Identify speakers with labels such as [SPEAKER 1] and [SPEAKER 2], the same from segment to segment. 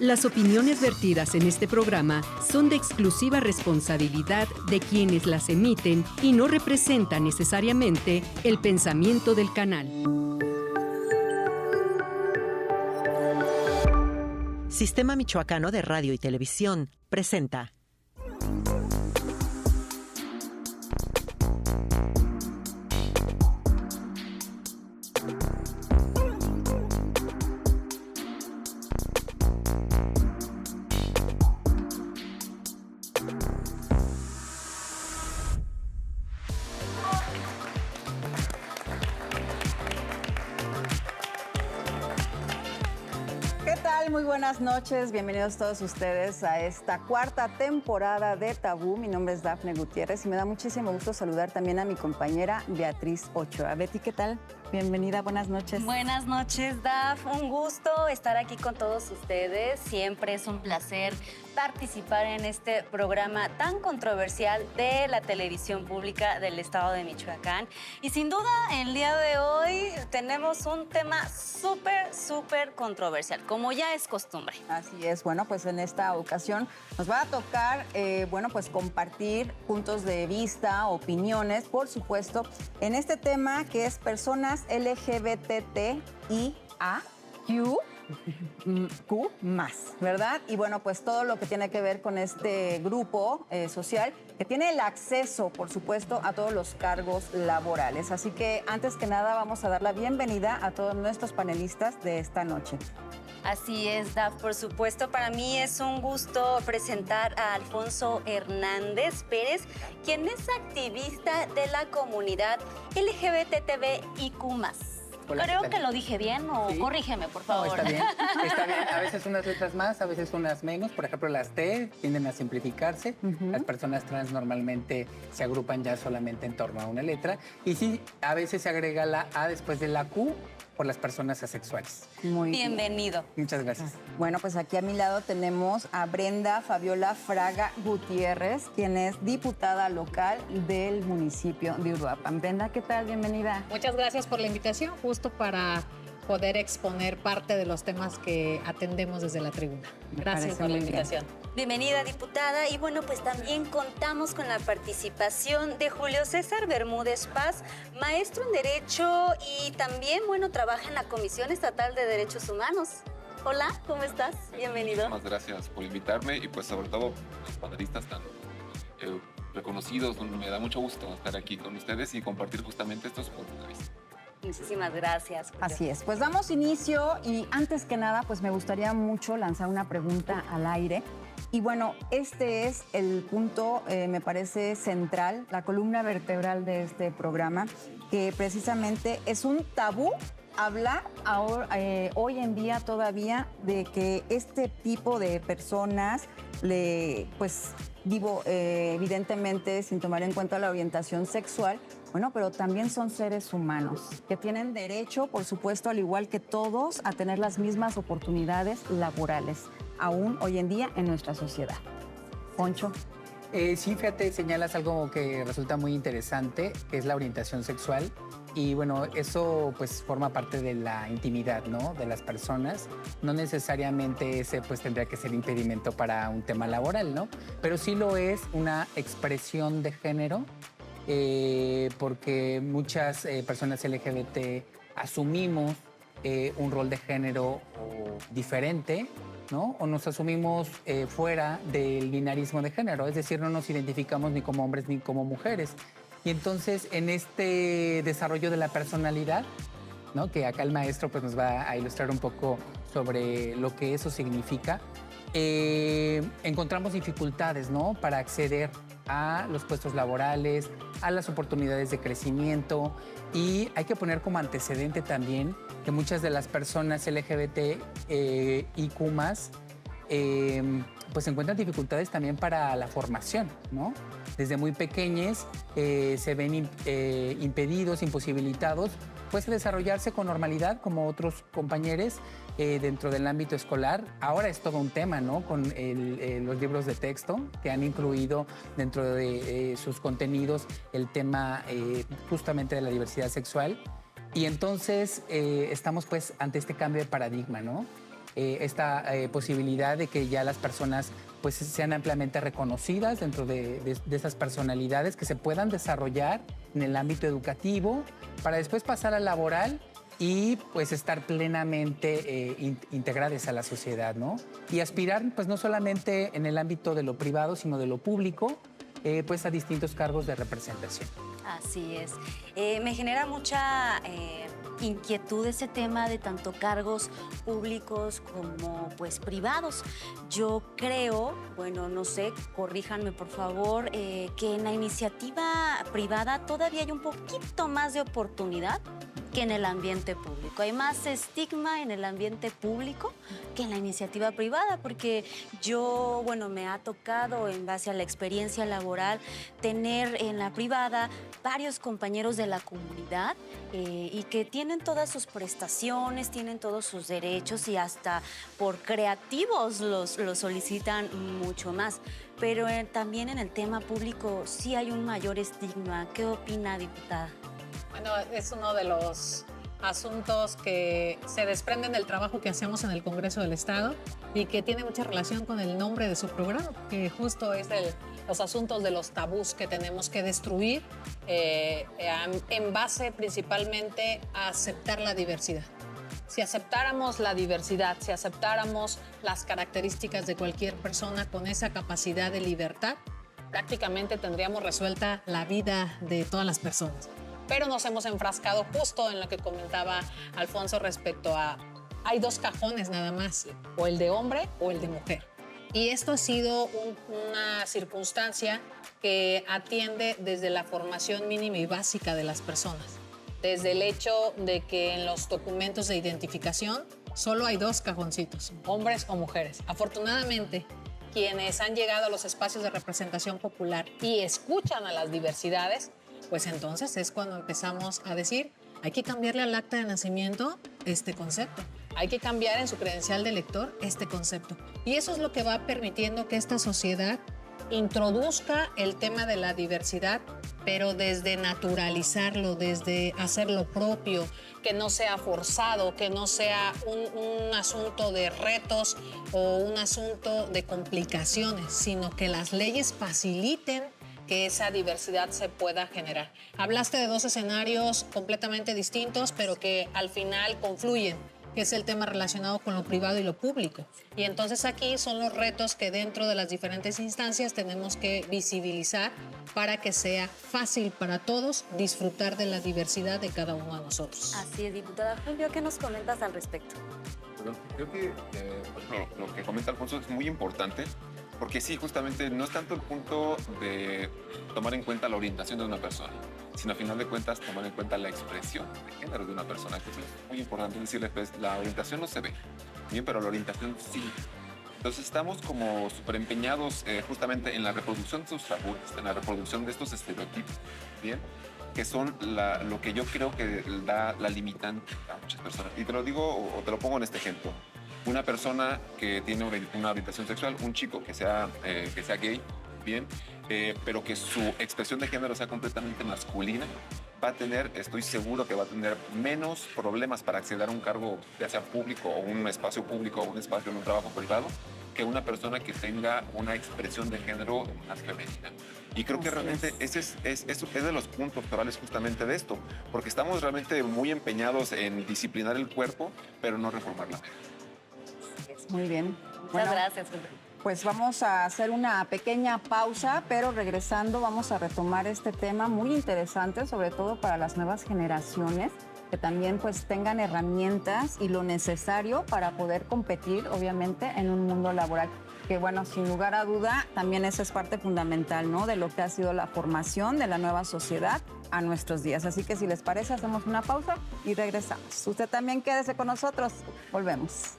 [SPEAKER 1] Las opiniones vertidas en este programa son de exclusiva responsabilidad de quienes las emiten y no representan necesariamente el pensamiento del canal.
[SPEAKER 2] Sistema Michoacano de Radio y Televisión presenta
[SPEAKER 3] Muy buenas noches, bienvenidos todos ustedes a esta cuarta temporada de Tabú. Mi nombre es Dafne Gutiérrez y me da muchísimo gusto saludar también a mi compañera Beatriz Ochoa. Betty, ¿qué tal? Bienvenida, buenas noches.
[SPEAKER 4] Buenas noches, Daf. Un gusto estar aquí con todos ustedes. Siempre es un placer participar en este programa tan controversial de la televisión pública del estado de Michoacán. Y sin duda, el día de hoy tenemos un tema súper controversial, como ya es costumbre.
[SPEAKER 3] Así es. Bueno, pues en esta ocasión nos va a tocar, pues compartir puntos de vista, opiniones, por supuesto, en este tema que es personas LGBTIAQ+, ¿verdad? Y bueno, pues todo lo que tiene que ver con este grupo social que tiene el acceso, por supuesto, a todos los cargos laborales. Así que antes que nada vamos a dar la bienvenida a todos nuestros panelistas de esta noche.
[SPEAKER 4] Así es, Daf, por supuesto. Para mí es un gusto presentar a Alfonso Hernández Pérez, quien es activista de la comunidad LGBTIQ+.
[SPEAKER 5] Hola,
[SPEAKER 4] creo que lo dije bien o
[SPEAKER 5] sí.
[SPEAKER 4] Corrígeme, por favor.
[SPEAKER 5] No, está bien. Está bien. A veces unas letras más, a veces unas menos. Por ejemplo, las T tienden a simplificarse. Las personas trans normalmente se agrupan ya solamente en torno a una letra. Y sí, a veces se agrega la A después de la Q por las personas asexuales.
[SPEAKER 3] Muy
[SPEAKER 4] Bienvenido.
[SPEAKER 5] Muchas gracias.
[SPEAKER 3] Bueno, pues aquí a mi lado tenemos a Brenda Fabiola Fraga Gutiérrez, quien es diputada local del municipio de Uruapan. Brenda, ¿qué tal? Bienvenida.
[SPEAKER 6] Muchas gracias por la invitación, justo para poder exponer parte de los temas que atendemos desde la tribuna. Gracias por la invitación.
[SPEAKER 4] Bienvenida, diputada. Y bueno, pues también contamos con la participación de Julio César Bermúdez Paz, maestro en Derecho y también, bueno, trabaja en la Comisión Estatal de Derechos Humanos. Hola, ¿cómo estás? Bienvenido.
[SPEAKER 7] Muchas gracias por invitarme y pues sobre todo los panelistas tan reconocidos. Me da mucho gusto estar aquí con ustedes y compartir justamente estos puntos de vista.
[SPEAKER 4] Muchísimas gracias.
[SPEAKER 3] Así es, pues damos inicio y antes que nada, pues me gustaría mucho lanzar una pregunta al aire. Y bueno, este es el punto, me parece central, la columna vertebral de este programa, que precisamente es un tabú hablar ahora, hoy en día todavía de que este tipo de personas, evidentemente sin tomar en cuenta la orientación sexual, bueno, pero también son seres humanos que tienen derecho, por supuesto, al igual que todos, a tener las mismas oportunidades laborales, aún hoy en día en nuestra sociedad. Poncho.
[SPEAKER 5] Sí, fíjate, señalas algo que resulta muy interesante, que es la orientación sexual. Y bueno, eso pues forma parte de la intimidad, ¿no?, de las personas. No necesariamente ese pues tendría que ser impedimento para un tema laboral, ¿no? Pero sí lo es una expresión de género, porque muchas personas LGBT asumimos un rol de género diferente, ¿no? O nos asumimos fuera del binarismo de género, es decir, no nos identificamos ni como hombres ni como mujeres. Y entonces, en este desarrollo de la personalidad, ¿no?, que acá el maestro pues, nos va a ilustrar un poco sobre lo que eso significa, encontramos dificultades, ¿no?, para acceder a los puestos laborales, a las oportunidades de crecimiento. Y hay que poner como antecedente también que muchas de las personas LGBTIQ+, pues encuentran dificultades también para la formación, ¿no? Desde muy pequeños se ven impedidos, imposibilitados, pues desarrollarse con normalidad como otros compañeros dentro del ámbito escolar. Ahora es todo un tema, ¿no?, con los libros de texto que han incluido dentro de sus contenidos el tema justamente de la diversidad sexual. Y entonces estamos pues ante este cambio de paradigma, ¿no? esta posibilidad de que ya las personas pues sean ampliamente reconocidas dentro de esas personalidades, que se puedan desarrollar en el ámbito educativo para después pasar al laboral y pues estar plenamente integradas a la sociedad, ¿no? Y aspirar pues no solamente en el ámbito de lo privado, sino de lo público, pues a distintos cargos de representación.
[SPEAKER 4] Así es. Me genera mucha inquietud ese tema de tanto cargos públicos como pues privados. Yo creo, bueno, no sé, corríjanme por favor, que en la iniciativa privada todavía hay un poquito más de oportunidad que en el ambiente público. Hay más estigma en el ambiente público que en la iniciativa privada, porque yo, bueno, me ha tocado en base a la experiencia laboral tener en la privada varios compañeros de la comunidad y que tienen todas sus prestaciones, tienen todos sus derechos y hasta por creativos los solicitan mucho más. Pero también en el tema público sí hay un mayor estigma. ¿Qué opina, diputada?
[SPEAKER 6] Bueno, es uno de los asuntos que se desprenden del trabajo que hacemos en el Congreso del Estado y que tiene mucha relación con el nombre de su programa, que justo es los asuntos de los tabús que tenemos que destruir en base principalmente a aceptar la diversidad. Si aceptáramos la diversidad, si aceptáramos las características de cualquier persona con esa capacidad de libertad, prácticamente tendríamos resuelta la vida de todas las personas. Pero nos hemos enfrascado justo en lo que comentaba Alfonso respecto a hay dos cajones nada más, o el de hombre o el de mujer. Y esto ha sido una circunstancia que atiende desde la formación mínima y básica de las personas. Desde el hecho de que en los documentos de identificación solo hay dos cajoncitos, hombres o mujeres. Afortunadamente, quienes han llegado a los espacios de representación popular y escuchan a las diversidades, pues entonces es cuando empezamos a decir, hay que cambiarle al acta de nacimiento este concepto. Hay que cambiar en su credencial de elector este concepto. Y eso es lo que va permitiendo que esta sociedad introduzca el tema de la diversidad, pero desde naturalizarlo, desde hacerlo propio, que no sea forzado, que no sea un asunto de retos o un asunto de complicaciones, sino que las leyes faciliten que esa diversidad se pueda generar. Hablaste de dos escenarios completamente distintos, pero que al final confluyen, que es el tema relacionado con lo privado y lo público. Y entonces aquí son los retos que dentro de las diferentes instancias tenemos que visibilizar para que sea fácil para todos disfrutar de la diversidad de cada uno de nosotros.
[SPEAKER 4] Así es, diputada Julio, ¿qué nos comentas al respecto?
[SPEAKER 7] Bueno, creo que lo que comenta Alfonso es muy importante, porque sí, justamente no es tanto el punto de tomar en cuenta la orientación de una persona, sino a final de cuentas tomar en cuenta la expresión de género de una persona, que es muy importante decirle, pues la orientación no se ve, bien, pero la orientación sí. Entonces estamos como súper empeñados justamente en la reproducción de estos tabúes, en la reproducción de estos estereotipos, bien, que son lo que yo creo que da la limitante a muchas personas. Y te lo digo o te lo pongo en este ejemplo. Una persona que tiene una orientación sexual, un chico que sea gay, bien, pero que su expresión de género sea completamente masculina, va a tener, estoy seguro que va a tener menos problemas para acceder a un cargo, ya sea público o un espacio público o un espacio en un trabajo privado, que una persona que tenga una expresión de género más femenina. Y creo que realmente ese es de los puntos orales justamente de esto, porque estamos realmente muy empeñados en disciplinar el cuerpo, pero no reformar la mente.
[SPEAKER 3] Muy bien.
[SPEAKER 4] Muchas gracias.
[SPEAKER 3] Pues vamos a hacer una pequeña pausa, pero regresando vamos a retomar este tema muy interesante, sobre todo para las nuevas generaciones, que también pues tengan herramientas y lo necesario para poder competir, obviamente, en un mundo laboral. Que bueno, sin lugar a duda, también esa es parte fundamental, ¿no? De lo que ha sido la formación de la nueva sociedad a nuestros días. Así que si les parece, hacemos una pausa y regresamos. Usted también quédese con nosotros. Volvemos.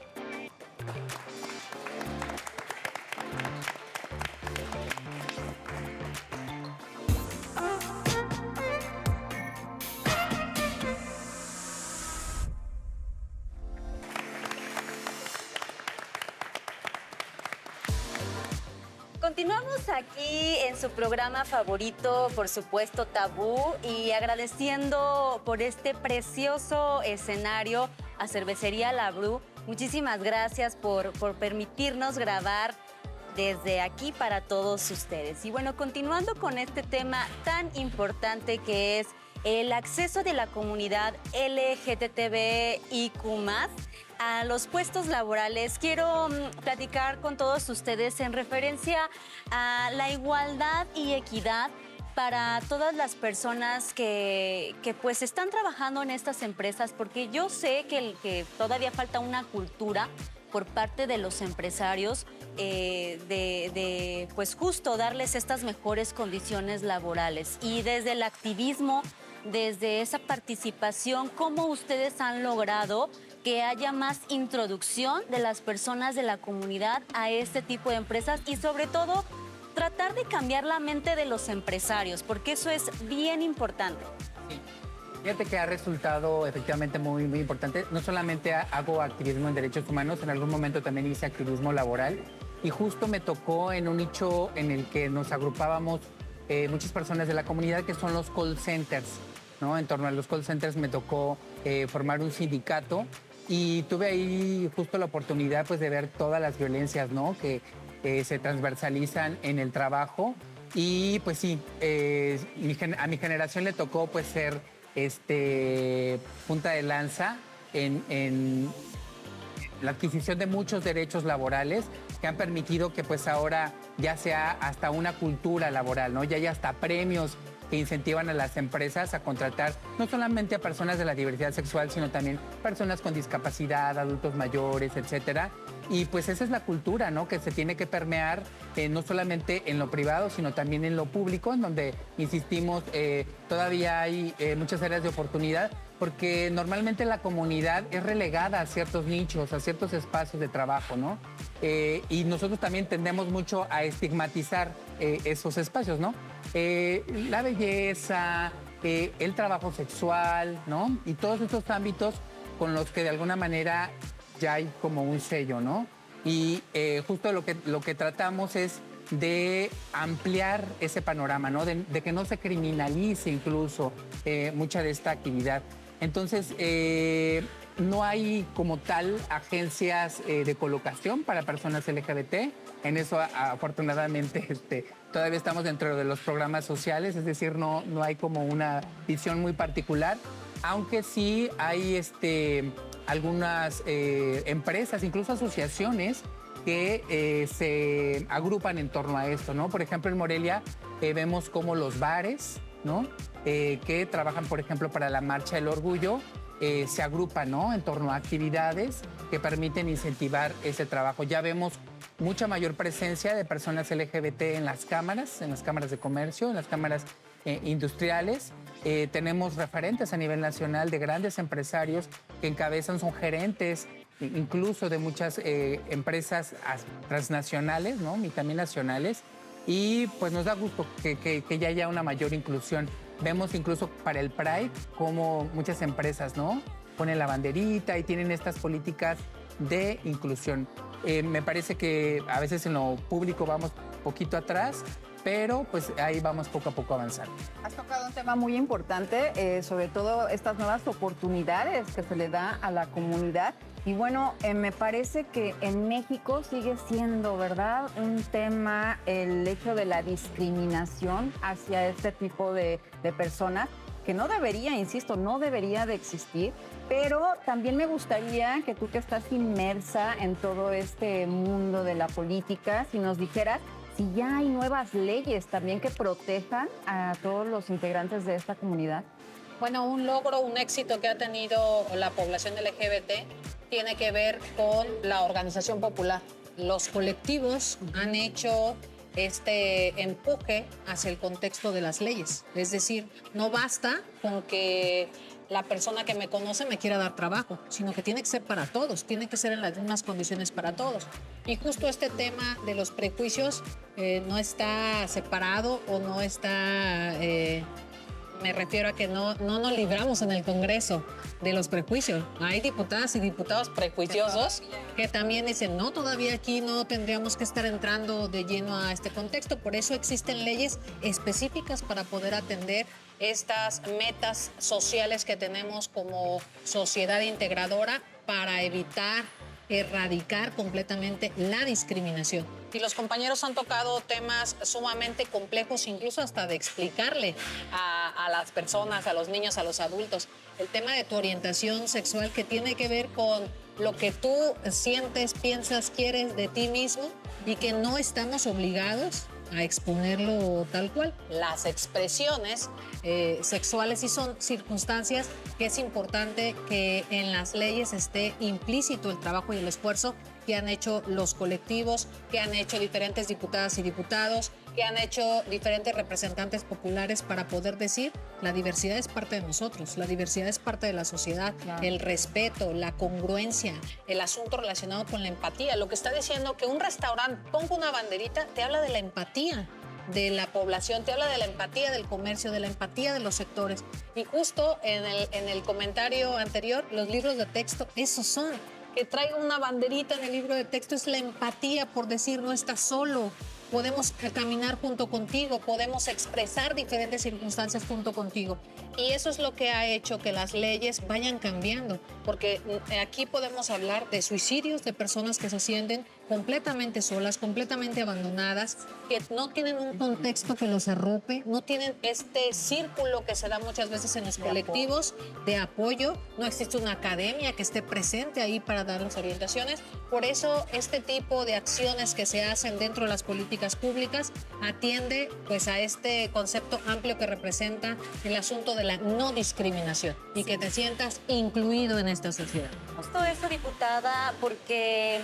[SPEAKER 4] Continuamos aquí en su programa favorito, por supuesto, Tabú, y agradeciendo por este precioso escenario a Cervecería La Bru, Muchísimas gracias por permitirnos grabar desde aquí para todos ustedes. Y bueno, continuando con este tema tan importante que es el acceso de la comunidad LGTBIQ+, a los puestos laborales, quiero platicar con todos ustedes en referencia a la igualdad y equidad para todas las personas que pues están trabajando en estas empresas, porque yo sé que todavía falta una cultura por parte de los empresarios de pues justo darles estas mejores condiciones laborales. Y desde el activismo, desde esa participación, ¿cómo ustedes han logrado que haya más introducción de las personas de la comunidad a este tipo de empresas y sobre todo tratar de cambiar la mente de los empresarios, porque eso es bien importante?
[SPEAKER 5] Sí. Fíjate que ha resultado efectivamente muy, muy importante. No solamente hago activismo en derechos humanos, en algún momento también hice activismo laboral y justo me tocó en un nicho en el que nos agrupábamos muchas personas de la comunidad, que son los call centers, ¿no? En torno a los call centers me tocó formar un sindicato y tuve ahí justo la oportunidad pues de ver todas las violencias, ¿no? que se transversalizan en el trabajo. Y pues sí, a mi generación le tocó pues ser punta de lanza en la adquisición de muchos derechos laborales que han permitido que pues ahora ya sea hasta una cultura laboral, ¿no? Ya hay hasta premios que incentivan a las empresas a contratar no solamente a personas de la diversidad sexual, sino también personas con discapacidad, adultos mayores, etcétera. Y pues esa es la cultura, ¿no? Que se tiene que permear no solamente en lo privado, sino también en lo público, en donde, insistimos, todavía hay muchas áreas de oportunidad, porque normalmente la comunidad es relegada a ciertos nichos, a ciertos espacios de trabajo, ¿no? Y nosotros también tendemos mucho a estigmatizar esos espacios, ¿no? La belleza, el trabajo sexual, ¿no? Y todos estos ámbitos con los que de alguna manera ya hay como un sello, ¿no? Y justo lo que tratamos es de ampliar ese panorama, ¿no? De que no se criminalice incluso mucha de esta actividad. Entonces, no hay como tal agencias de colocación para personas LGBT. En eso, afortunadamente, todavía estamos dentro de los programas sociales, es decir, no hay como una visión muy particular, aunque sí hay algunas empresas, incluso asociaciones, que se agrupan en torno a esto, ¿no? Por ejemplo, en Morelia vemos como los bares, ¿no? Que trabajan, por ejemplo, para la Marcha del Orgullo, se agrupan, ¿no? En torno a actividades que permiten incentivar ese trabajo. Ya vemos mucha mayor presencia de personas LGBT en las cámaras de comercio, en las cámaras industriales. Tenemos referentes a nivel nacional de grandes empresarios que encabezan, son gerentes incluso de muchas empresas transnacionales, ¿no? Y también nacionales. Y pues nos da gusto que ya haya una mayor inclusión. Vemos incluso para el Pride como muchas empresas, ¿no? Ponen la banderita y tienen estas políticas de inclusión. Me parece que a veces en lo público vamos poquito atrás, pero pues ahí vamos poco a poco avanzando.
[SPEAKER 3] Has tocado un tema muy importante, sobre todo estas nuevas oportunidades que se le da a la comunidad. Y bueno, me parece que en México sigue siendo, ¿verdad?, un tema el hecho de la discriminación hacia este tipo de personas, que no debería, insisto, no debería de existir. Pero también me gustaría que tú, que estás inmersa en todo este mundo de la política, si nos dijeras si ya hay nuevas leyes también que protejan a todos los integrantes de esta comunidad.
[SPEAKER 6] Bueno, un logro, un éxito que ha tenido la población LGBT tiene que ver con la organización popular. Los colectivos han hecho este empuje hacia el contexto de las leyes. Es decir, no basta con que la persona que me conoce me quiera dar trabajo, sino que tiene que ser para todos, tiene que ser en las mismas condiciones para todos. Y justo este tema de los prejuicios no está separado o no está... me refiero a que no nos libramos en el Congreso de los prejuicios. Hay diputadas y diputados prejuiciosos que también dicen, no, todavía aquí no tendríamos que estar entrando de lleno a este contexto. Por eso existen leyes específicas para poder atender estas metas sociales que tenemos como sociedad integradora, para evitar erradicar completamente la discriminación. Y los compañeros han tocado temas sumamente complejos, incluso hasta de explicarle a las personas, a los niños, a los adultos, el tema de tu orientación sexual, que tiene que ver con lo que tú sientes, piensas, quieres de ti mismo, y que no estamos obligados a exponerlo tal cual. Las expresiones sexuales sí son circunstancias que es importante que en las leyes esté implícito el trabajo y el esfuerzo que han hecho los colectivos, que han hecho diferentes diputadas y diputados, que han hecho diferentes representantes populares para poder decir: la diversidad es parte de nosotros, la diversidad es parte de la sociedad, claro. El respeto, la congruencia, el asunto relacionado con la empatía. Lo que está diciendo que un restaurante ponga una banderita te habla de la empatía de la población, te habla de la empatía del comercio, de la empatía de los sectores. Y justo en el comentario anterior, los libros de texto, esos son. Que traiga una banderita en el libro de texto es la empatía por decir: no estás solo, podemos caminar junto contigo, podemos expresar diferentes circunstancias junto contigo. Y eso es lo que ha hecho que las leyes vayan cambiando, porque aquí podemos hablar de suicidios de personas que se sienten completamente solas, completamente abandonadas, que no tienen un contexto que los arrope, no tienen este círculo que se da muchas veces en los colectivos de apoyo, no existe una academia que esté presente ahí para dar las orientaciones. Por eso este tipo de acciones que se hacen dentro de las políticas públicas atiende pues a este concepto amplio que representa el asunto de la no discriminación y que te sientas incluido en esta sociedad.
[SPEAKER 4] Justo eso, diputada, porque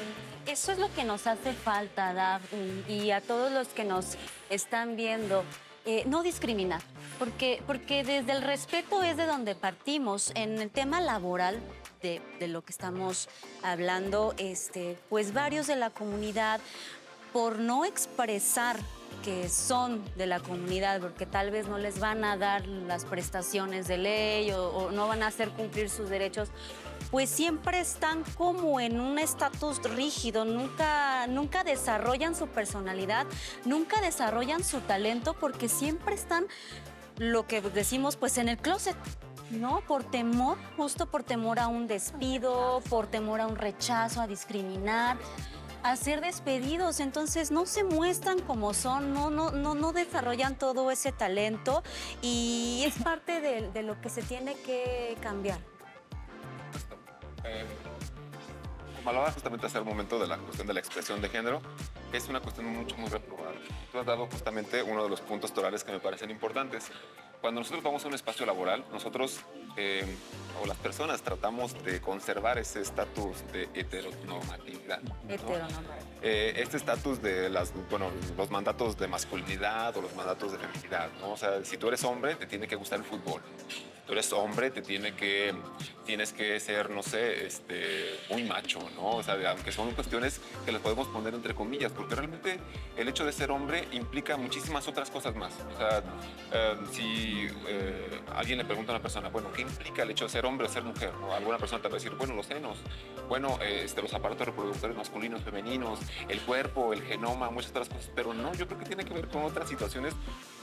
[SPEAKER 4] eso es lo que nos hace falta, Dafne, y a todos los que nos están viendo. No discriminar, porque desde el respeto es de donde partimos. En el tema laboral de lo que estamos hablando, pues varios de la comunidad, por no expresar que son de la comunidad, porque tal vez no les van a dar las prestaciones de ley o no van a hacer cumplir sus derechos, pues siempre están como en un estatus rígido, nunca desarrollan su personalidad, nunca desarrollan su talento, porque siempre están, lo que decimos, pues en el closet, ¿no? Por temor, justo por temor a un despido, por temor a un rechazo, a discriminar, a ser despedidos. Entonces no se muestran como son, no desarrollan todo ese talento, y es parte de lo que se tiene que cambiar.
[SPEAKER 7] Como hablaba justamente hace un momento de la cuestión de la expresión de género, es una cuestión muy reprobada. Tú has dado justamente uno de los puntos torales que me parecen importantes. Cuando nosotros vamos a un espacio laboral, nosotros o las personas tratamos de conservar ese estatus de heteronormatividad, ¿no? Este estatus de los mandatos de masculinidad o los mandatos de feminidad, ¿no? O sea, si tú eres hombre, te tiene que gustar el fútbol. Si tú eres hombre, tienes que ser, no sé, muy macho, ¿no? O sea, aunque son cuestiones que las podemos poner entre comillas, porque realmente el hecho de ser hombre implica muchísimas otras cosas más. O sea, si alguien le pregunta a una persona, bueno, ¿qué implica el hecho de ser hombre o ser mujer? ¿No? Alguna persona te va a decir, bueno, los senos, bueno, los aparatos reproductores masculinos, femeninos, el cuerpo, el genoma, muchas otras cosas, pero no, yo creo que tiene que ver con otras situaciones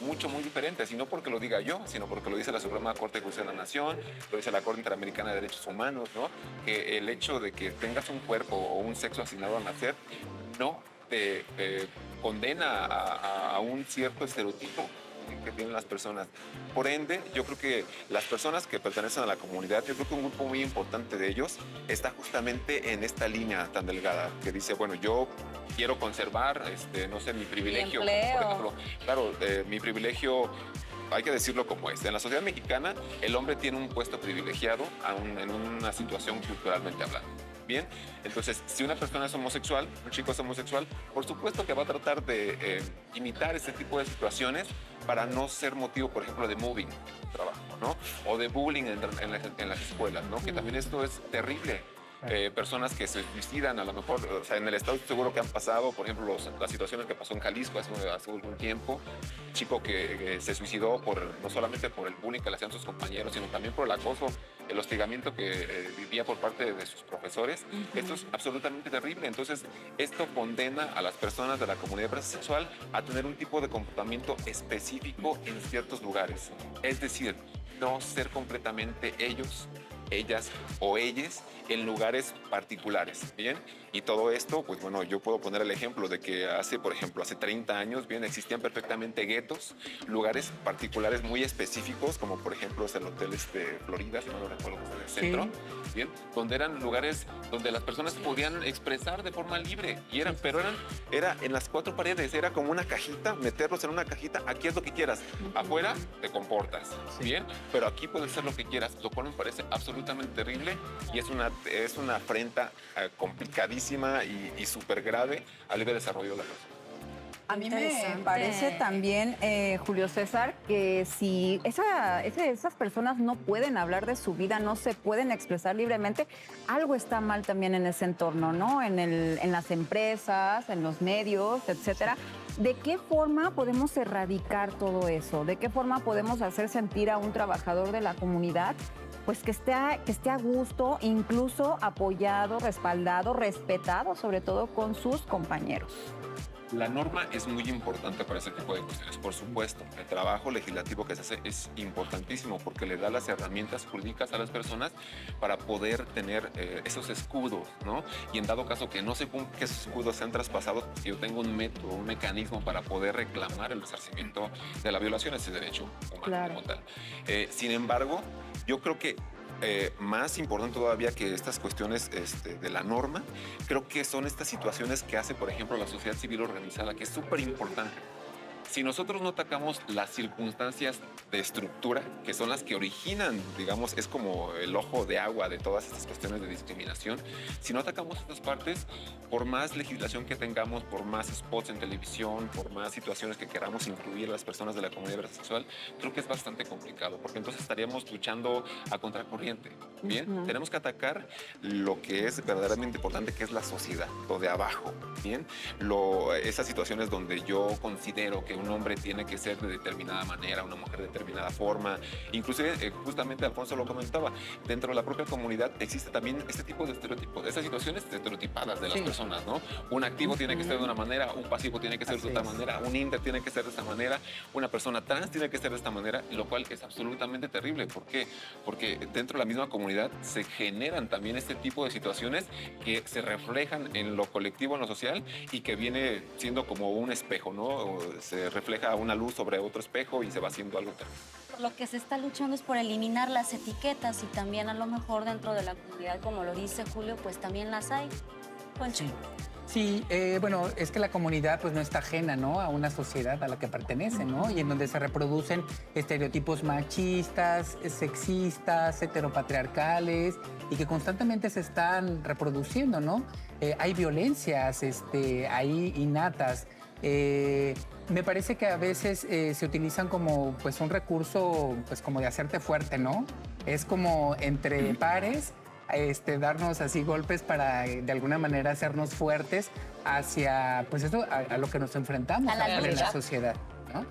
[SPEAKER 7] muy diferentes, y no porque lo diga yo, sino porque lo dice la Suprema Corte de Justicia de la Nación, lo dice la Corte Interamericana de Derechos Humanos, ¿no? Que el hecho de que tengas un cuerpo o un sexo asignado a nacer no te condena a un cierto estereotipo que tienen las personas. Por ende, yo creo que las personas que pertenecen a la comunidad, yo creo que un grupo muy importante de ellos está justamente en esta línea tan delgada que dice, bueno, yo quiero conservar, no sé, mi privilegio. Como, por ejemplo, claro, mi privilegio, hay que decirlo como es. En la sociedad mexicana, el hombre tiene un puesto privilegiado en una situación culturalmente hablando. Bien, entonces, si una persona es homosexual, un chico es homosexual, por supuesto que va a tratar de imitar este tipo de situaciones para no ser motivo, por ejemplo, de mobbing en el trabajo, ¿no? O de bullying en las escuelas, ¿no? Que también esto es terrible. Personas que se suicidan, a lo mejor, o sea, en el estado seguro que han pasado, por ejemplo, las situaciones que pasó en Jalisco hace algún tiempo, un chico que se suicidó no solamente por el bullying que le hacían sus compañeros, sino también por el acoso, el hostigamiento que vivía por parte de sus profesores. Esto es absolutamente terrible. Entonces, esto condena a las personas de la comunidad sexual a tener un tipo de comportamiento específico en ciertos lugares. Es decir, no ser completamente ellos ellas o ellas en lugares particulares, ¿bien? Y todo esto, pues bueno, yo puedo poner el ejemplo de que por ejemplo, hace 30 años, bien, existían perfectamente guetos, lugares particulares muy específicos, como por ejemplo es el Hotel Florida, si no lo recuerdo, en el centro, bien, donde eran lugares donde las personas podían expresar de forma libre, y pero era en las 4 paredes, era como una cajita, meterlos en una cajita, aquí es lo que quieras, afuera te comportas, bien, pero aquí puedes hacer lo que quieras, lo cual me parece absolutamente terrible y es una afrenta complicadísima y súper grave al libre desarrollo de la persona.
[SPEAKER 3] A mí me parece también, Julio César, que si esas personas no pueden hablar de su vida, no se pueden expresar libremente, algo está mal también en ese entorno, ¿no? En las empresas, en los medios, etcétera. ¿De qué forma podemos erradicar todo eso? ¿De qué forma podemos hacer sentir a un trabajador de la comunidad pues que esté a gusto, incluso apoyado, respaldado, respetado, sobre todo con sus compañeros?
[SPEAKER 7] La norma es muy importante para ese tipo de cuestiones, por supuesto. El trabajo legislativo que se hace es importantísimo porque le da las herramientas jurídicas a las personas para poder tener esos escudos, ¿no? Y en dado caso que no se cumpla, que esos escudos sean traspasados, yo tengo un método, un mecanismo para poder reclamar el resarcimiento de la violación a ese derecho humano como tal. Sin embargo, yo creo que más importante todavía que estas cuestiones de la norma, creo que son estas situaciones que hace, por ejemplo, la sociedad civil organizada, que es súper importante. Si nosotros no atacamos las circunstancias de estructura, que son las que originan, digamos, es como el ojo de agua de todas estas cuestiones de discriminación, si no atacamos estas partes, por más legislación que tengamos, por más spots en televisión, por más situaciones que queramos incluir a las personas de la comunidad sexual, creo que es bastante complicado, porque entonces estaríamos luchando a contracorriente. Bien, tenemos que atacar lo que es verdaderamente importante, que es la sociedad, lo de abajo. Bien, esas situaciones donde yo considero que un hombre tiene que ser de determinada manera, una mujer de determinada forma. Inclusive, justamente Alfonso lo comentaba, dentro de la propia comunidad existe también este tipo de estereotipos, de esas situaciones estereotipadas de las personas, ¿no? Un activo tiene que ser de una manera, un pasivo tiene que ser de otra manera, un inter tiene que ser de esta manera, una persona trans tiene que ser de esta manera, lo cual es absolutamente terrible. ¿Por qué? Porque dentro de la misma comunidad se generan también este tipo de situaciones que se reflejan en lo colectivo, en lo social, y que viene siendo como un espejo, ¿no? O se refleja una luz sobre otro espejo y se va haciendo algo terrible.
[SPEAKER 4] Lo que se está luchando es por eliminar las etiquetas y también a lo mejor dentro de la comunidad, como lo dice Julio, pues también las hay. Poncho.
[SPEAKER 5] Sí, bueno, es que la comunidad pues no está ajena, ¿no? A una sociedad a la que pertenece, ¿no? Y en donde se reproducen estereotipos machistas, sexistas, heteropatriarcales y que constantemente se están reproduciendo, ¿no? Hay violencias ahí innatas. Me parece que a veces se utilizan como pues un recurso pues como de hacerte fuerte, ¿no? Es como entre pares darnos así golpes para de alguna manera hacernos fuertes hacia pues eso a lo que nos enfrentamos en la sociedad, ¿no?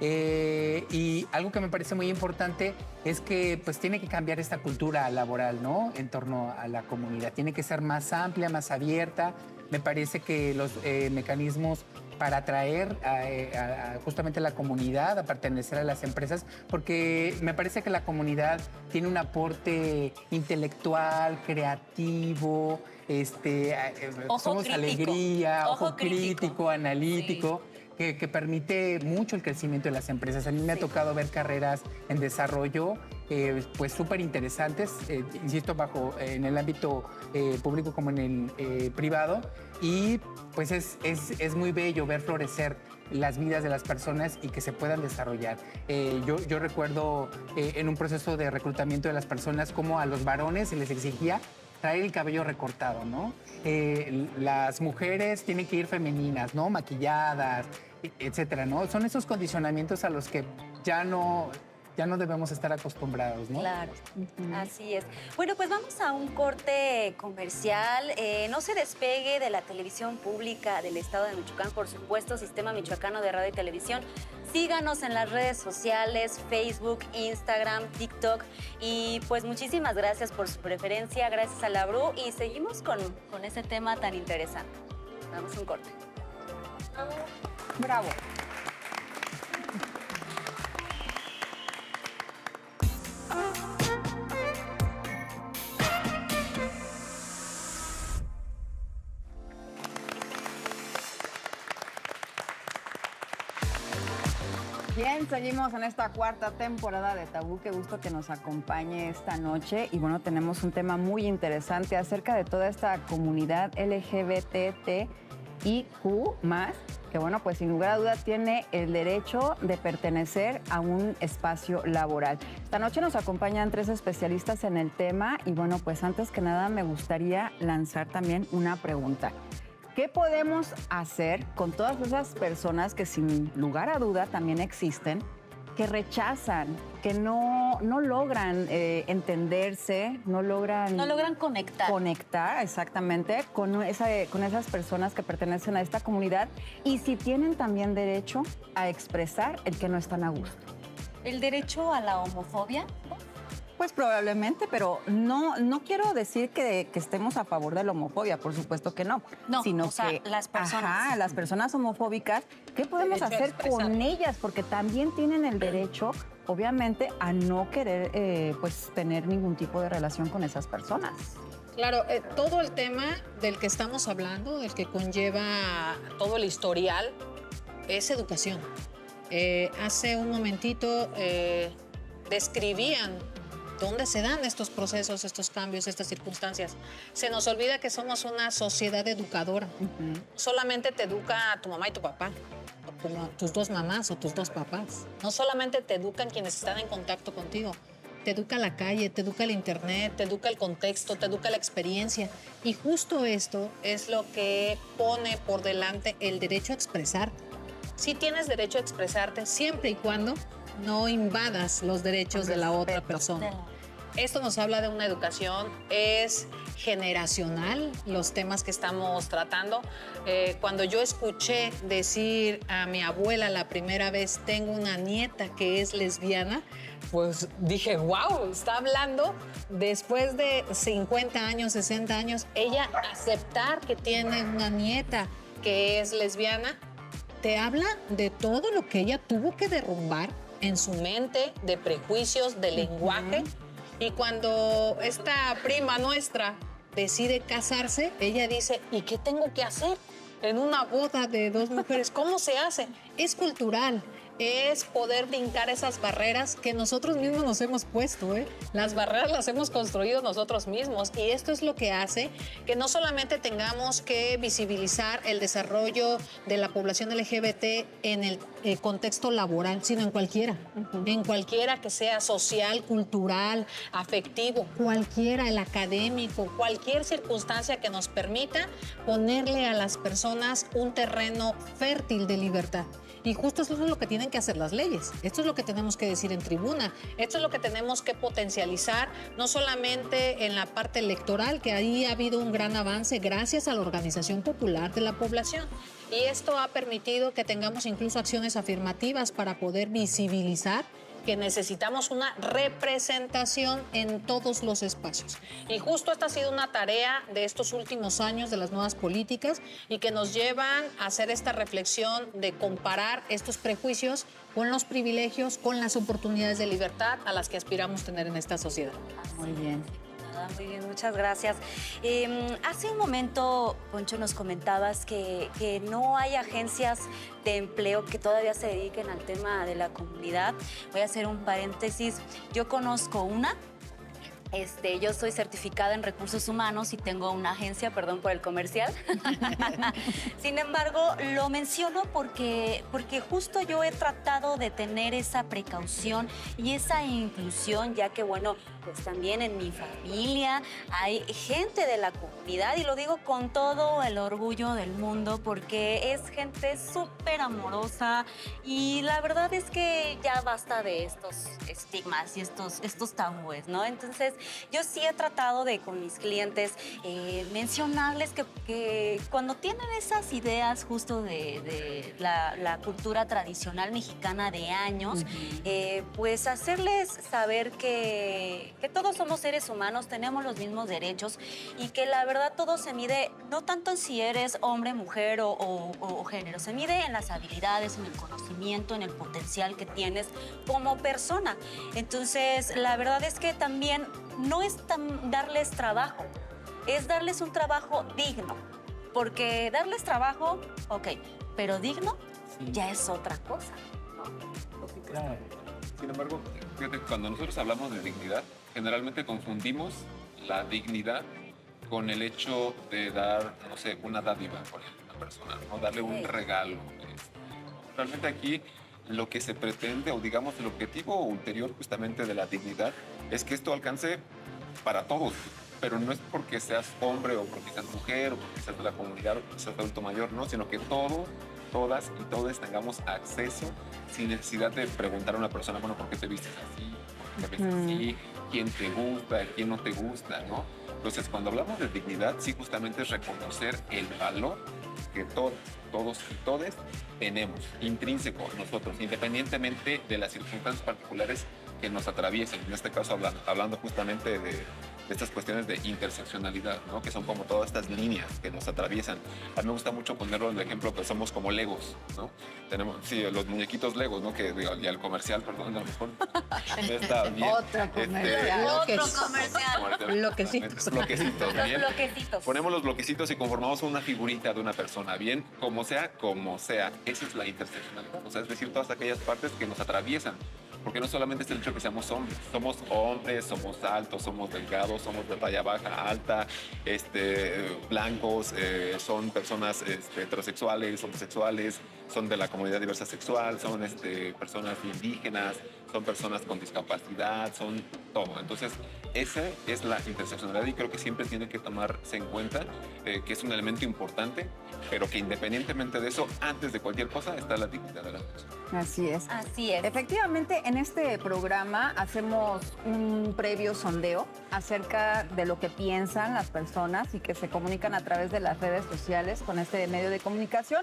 [SPEAKER 5] Y algo que me parece muy importante es que pues tiene que cambiar esta cultura laboral, ¿no? En torno a la comunidad. Tiene que ser más amplia, más abierta. Me parece que los mecanismos para atraer justamente a la comunidad a pertenecer a las empresas, porque me parece que la comunidad tiene un aporte intelectual, creativo, somos crítico. Alegría, ojo crítico, analítico. Sí. Que permite mucho el crecimiento de las empresas. A mí me ha tocado ver carreras en desarrollo pues súper interesantes, insisto, en el ámbito público como en el privado, y pues es muy bello ver florecer las vidas de las personas y que se puedan desarrollar. Yo recuerdo en un proceso de reclutamiento de las personas cómo a los varones se les exigía traer el cabello recortado, ¿no? Las mujeres tienen que ir femeninas, ¿no? Maquilladas, etcétera, ¿no? Son esos condicionamientos a los que ya no debemos estar acostumbrados, ¿no?
[SPEAKER 4] Claro, así es. Bueno, pues vamos a un corte comercial. No se despegue de la televisión pública del estado de Michoacán, por supuesto, Sistema Michoacano de Radio y Televisión. Síganos en las redes sociales, Facebook, Instagram, TikTok. Y pues muchísimas gracias por su preferencia, gracias a la Bru. Y seguimos con ese tema tan interesante. Damos un corte.
[SPEAKER 3] Bravo. Bien, seguimos en esta cuarta temporada de Tabú. Qué gusto que nos acompañe esta noche. Y bueno, tenemos un tema muy interesante acerca de toda esta comunidad LGBTIQ+, que bueno, pues sin lugar a dudas tiene el derecho de pertenecer a un espacio laboral. Esta noche nos acompañan 3 especialistas en el tema y bueno, pues antes que nada me gustaría lanzar también una pregunta. ¿Qué podemos hacer con todas esas personas que sin lugar a duda también existen, que rechazan, que no logran entenderse, no logran
[SPEAKER 4] conectar?
[SPEAKER 3] Conectar, exactamente, con esas personas que pertenecen a esta comunidad y si tienen también derecho a expresar el que no están a gusto?
[SPEAKER 4] ¿El derecho a la homofobia?
[SPEAKER 3] Pues probablemente, pero no quiero decir que estemos a favor de la homofobia, por supuesto que no.
[SPEAKER 4] No,
[SPEAKER 3] sino
[SPEAKER 4] o sea,
[SPEAKER 3] que
[SPEAKER 4] las personas.
[SPEAKER 3] las personas homofóbicas, ¿qué podemos
[SPEAKER 6] Derecho a
[SPEAKER 3] hacer
[SPEAKER 6] expresar.
[SPEAKER 3] con ellas? Porque también tienen el derecho, obviamente, a no querer pues tener ningún tipo de relación con esas personas.
[SPEAKER 6] Claro, todo el tema del que estamos hablando, el que conlleva todo el historial, es educación. Hace un momentito describían dónde se dan estos procesos, estos cambios, estas circunstancias. Se nos olvida que somos una sociedad educadora. Solamente te educa tu mamá y tu papá, o como tus 2 mamás o tus 2 papás. No solamente te educan quienes están en contacto contigo. Te educa la calle, te educa el internet, te educa el contexto, te educa la experiencia. Y justo esto es lo que pone por delante el derecho a expresar. Sí tienes derecho a expresarte siempre y cuando no invadas los derechos de la otra persona. Esto nos habla de una educación, es generacional los temas que estamos tratando. Cuando yo escuché decir a mi abuela la primera vez, tengo una nieta que es lesbiana, pues dije, wow, está hablando después de 50 años, 60 años, ella aceptar que tiene una nieta que es lesbiana, te habla de todo lo que ella tuvo que derrumbar en su mente, de prejuicios, de lenguaje. Y cuando esta prima nuestra decide casarse, ella dice, ¿y qué tengo que hacer en una boda de 2 mujeres? ¿Cómo se hace? Es cultural. Es poder brincar esas barreras que nosotros mismos nos hemos puesto, ¿eh? Las barreras las hemos construido nosotros mismos y esto es lo que hace que no solamente tengamos que visibilizar el desarrollo de la población LGBT en el contexto laboral, sino en cualquiera. En cualquiera que sea social, cultural, afectivo, cualquiera, el académico, cualquier circunstancia que nos permita ponerle a las personas un terreno fértil de libertad. Y justo eso es lo que tienen que hacer las leyes. Esto es lo que tenemos que decir en tribuna. Esto es lo que tenemos que potencializar, no solamente en la parte electoral, que ahí ha habido un gran avance gracias a la organización popular de la población. Y esto ha permitido que tengamos incluso acciones afirmativas para poder visibilizar que necesitamos una representación en todos los espacios. Y justo esta ha sido una tarea de estos últimos años de las nuevas políticas y que nos llevan a hacer esta reflexión de comparar estos prejuicios con los privilegios, con las oportunidades de libertad a las que aspiramos tener en esta sociedad.
[SPEAKER 3] Muy bien.
[SPEAKER 4] Muy bien, muchas gracias. Hace un momento, Poncho, nos comentabas que no hay agencias de empleo que todavía se dediquen al tema de la comunidad. Voy a hacer un paréntesis. Yo conozco una. Yo soy certificada en recursos humanos y tengo una agencia, perdón por el comercial. Sin embargo, lo menciono porque justo yo he tratado de tener esa precaución y esa inclusión, ya que, bueno, pues también en mi familia hay gente de la comunidad y lo digo con todo el orgullo del mundo porque es gente súper amorosa y la verdad es que ya basta de estos estigmas y estos tabúes, ¿no? Entonces, yo sí he tratado de, con mis clientes, mencionarles que cuando tienen esas ideas justo de la cultura tradicional mexicana de años, pues hacerles saber que todos somos seres humanos, tenemos los mismos derechos y que la verdad todo se mide no tanto en si eres hombre, mujer o género, se mide en las habilidades, en el conocimiento, en el potencial que tienes como persona. Entonces, la verdad es que también no es darles trabajo, es darles un trabajo digno. Porque darles trabajo, ok, pero digno ya es otra cosa, ¿no?
[SPEAKER 5] Claro.
[SPEAKER 7] Sin embargo, fíjate, cuando nosotros hablamos de dignidad, generalmente confundimos la dignidad con el hecho de dar, no sé, una dádiva a una persona, ¿no? Darle un regalo. Realmente aquí lo que se pretende, o digamos el objetivo ulterior justamente de la dignidad, es que esto alcance para todos, pero no es porque seas hombre o porque seas mujer o porque seas de la comunidad o porque seas adulto mayor, no, sino que todos, todas y todos tengamos acceso sin necesidad de preguntar a una persona, bueno, ¿por qué te vistes así? ¿Por qué te ves así? ¿Quién te gusta? ¿Quién no te gusta? ¿No? Entonces, cuando hablamos de dignidad, sí justamente es reconocer el valor que todos y todes tenemos, intrínseco nosotros, independientemente de las circunstancias particulares que nos atraviesen. En este caso, hablando justamente de estas cuestiones de interseccionalidad, ¿no? Que son como todas estas líneas que nos atraviesan. A mí me gusta mucho ponerlo en el ejemplo que somos como Legos, ¿no? Tenemos, sí, los muñequitos Legos, ¿no? Que ya el comercial, perdón, a lo mejor no está bien.
[SPEAKER 3] Otro comercial.
[SPEAKER 4] Otro comercial.
[SPEAKER 6] Bloquecitos.
[SPEAKER 7] Bloquecitos,
[SPEAKER 4] Los
[SPEAKER 7] bien.
[SPEAKER 4] bloquecitos.
[SPEAKER 7] Ponemos los bloquecitos y conformamos una figurita de una persona, bien, como sea, como sea. Esa es la interseccionalidad, o sea, es decir, todas aquellas partes que nos atraviesan. Porque no solamente es el hecho de que seamos hombres, somos altos, somos delgados, somos de talla baja, alta, blancos, son personas heterosexuales, homosexuales, son de la comunidad diversa sexual, son personas indígenas, son personas con discapacidad, son todo. Entonces, esa es la interseccionalidad y creo que siempre tiene que tomarse en cuenta que es un elemento importante, pero que independientemente de eso, antes de cualquier cosa, está la dignidad de la persona.
[SPEAKER 3] Así es.
[SPEAKER 4] Así es.
[SPEAKER 3] Efectivamente, en este programa hacemos un previo sondeo acerca de lo que piensan las personas y que se comunican a través de las redes sociales con este medio de comunicación.